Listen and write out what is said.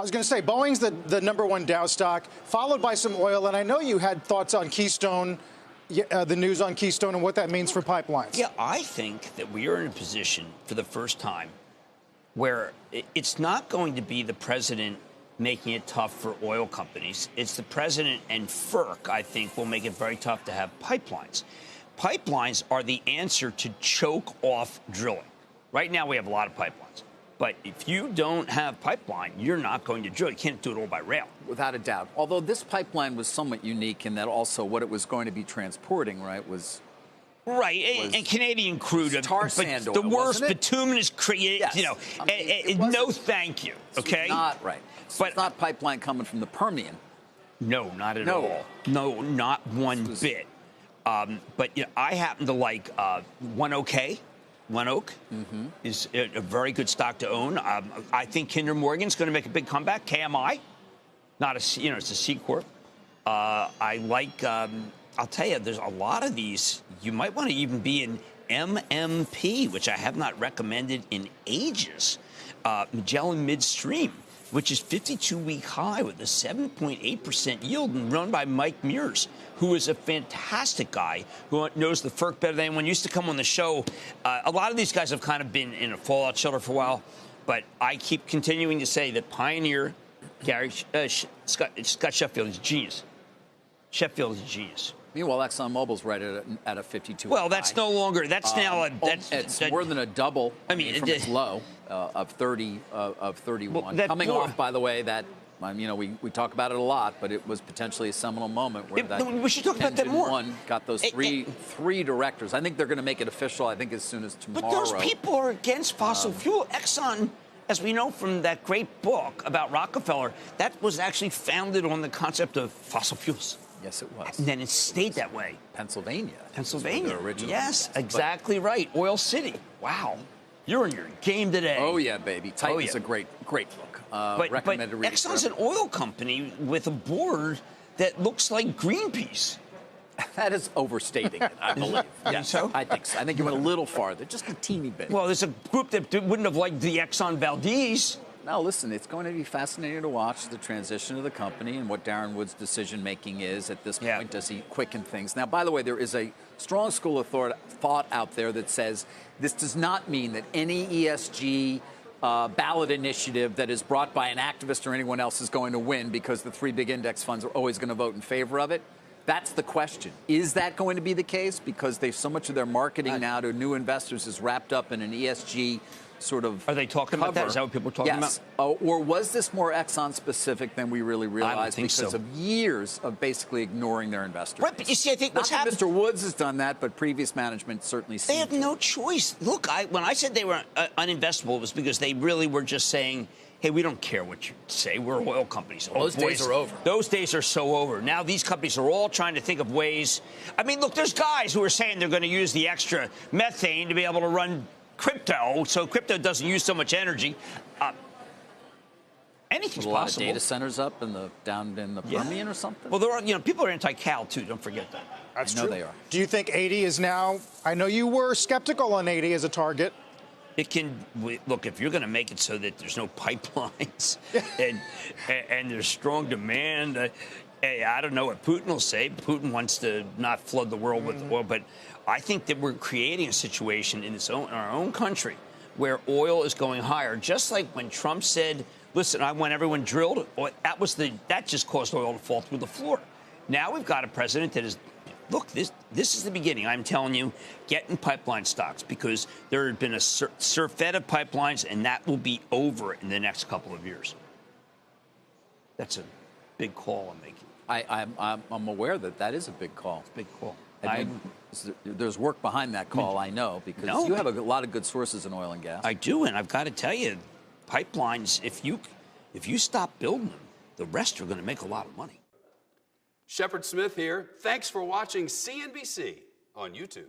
I was going to say, Boeing's the number one Dow stock, followed by some oil. And I know you had thoughts on Keystone, the news on Keystone and what that means for pipelines. Yeah, I think that we are in a position for the first time where it's not going to be the president making it tough for oil companies. It's the president and FERC, I think, will make it very tough to have pipelines. Pipelines are the answer to choke off drilling. Right now, we have a lot of pipelines. But if you don't have pipeline, you're not going to drill. You can't do it all by rail. Without a doubt. Although this pipeline was somewhat unique in that also what it was going to be transporting, right, was... Right, and Canadian crude. Tar sand oil, the worst bituminous, yes. You know, no thank you, okay? Not right. So it's not pipeline coming from the Permian. No, not at all. No, not one bit. But you know, I happen to like One Oak is a very good stock to own. I think Kinder Morgan's going to make a big comeback. KMI, not a, it's a C corp. I like. I'll tell you, there's a lot of these. You might want to even be in MMP, which I have not recommended in ages. Magellan Midstream, which is 52-week high with a 7.8% yield and run by Mike Mears, who is a fantastic guy who knows the FERC better than anyone. Used to come on the show. A lot of these guys have kind of been in a fallout shelter for a while, but I keep continuing to say that Pioneer, Scott Sheffield is a genius. Sheffield is a genius. Meanwhile, ExxonMobil's right at a 52. Well, that's high. No longer. That's now. It's more than a double. I mean from its low of 31. Well, Coming off, by the way, that we talk about it a lot, but it was potentially a seminal moment where we should talk about that more. One got those three directors. I think they're going to make it official. I think as soon as tomorrow. But those people are against fossil fuel. Exxon, as we know from that great book about Rockefeller, that was actually founded on the concept of fossil fuels. Yes, it was. And then it stayed that way. Pennsylvania. Yes, exactly right. Oil City. Wow. You're in your game today. Oh, yeah, baby. Titan's a great book. But Exxon's an oil company with a board that looks like Greenpeace. That is overstating it, I believe. Yes, so? I think so. I think you went a little farther, just a teeny bit. Well, there's a group that wouldn't have liked the Exxon Valdez. Now, listen, it's going to be fascinating to watch the transition of the company and what Darren Wood's decision-making is at this point. Yeah. Does he quicken things? Now, by the way, there is a strong school of thought out there that says this does not mean that any ESG ballot initiative that is brought by an activist or anyone else is going to win because the three big index funds are always going to vote in favor of it. That's the question. Is that going to be the case? Because so much of their marketing now to new investors is wrapped up in an ESG sort of Are they talking about that? Is that what people are talking about? Or was this more Exxon specific than we really realized because of years of basically ignoring their investors? Right, but you see, I think what's happened... Mr. Woods has done that, but previous management certainly seemed They have no choice. Look, when I said they were uninvestable, it was because they really were just saying, hey, we don't care what you say. We're oil companies. Those days are over. Those days are so over. Now these companies are all trying to think of ways. I mean, look, there's guys who are saying they're going to use the extra methane to be able to run crypto, so crypto doesn't use so much energy. Anything's possible. A lot of data centers up down in the Permian or something? Well, there are, people are anti-cal, too. Don't forget that. That's true. I know they are. Do you think 80 is now... I know you were skeptical on 80 as a target. It can... Look, if you're going to make it so that there's no pipelines and there's strong demand... I don't know what Putin will say. Putin wants to not flood the world with oil, but I think that we're creating a situation in our own country where oil is going higher. Just like when Trump said, listen, I want everyone drilled, that just caused oil to fall through the floor. Now we've got a president that is, look, this is the beginning. I'm telling you, get in pipeline stocks because there had been a surfeit of pipelines, and that will be over in the next couple of years. That's a big call I'm making. I'm aware that is a big call. It's a big call. There's work behind that call, I know, because you have a lot of good sources in oil and gas. I do, and I've got to tell you, pipelines, if you stop building them, the rest are going to make a lot of money. Shepard Smith here. Thanks for watching CNBC on YouTube.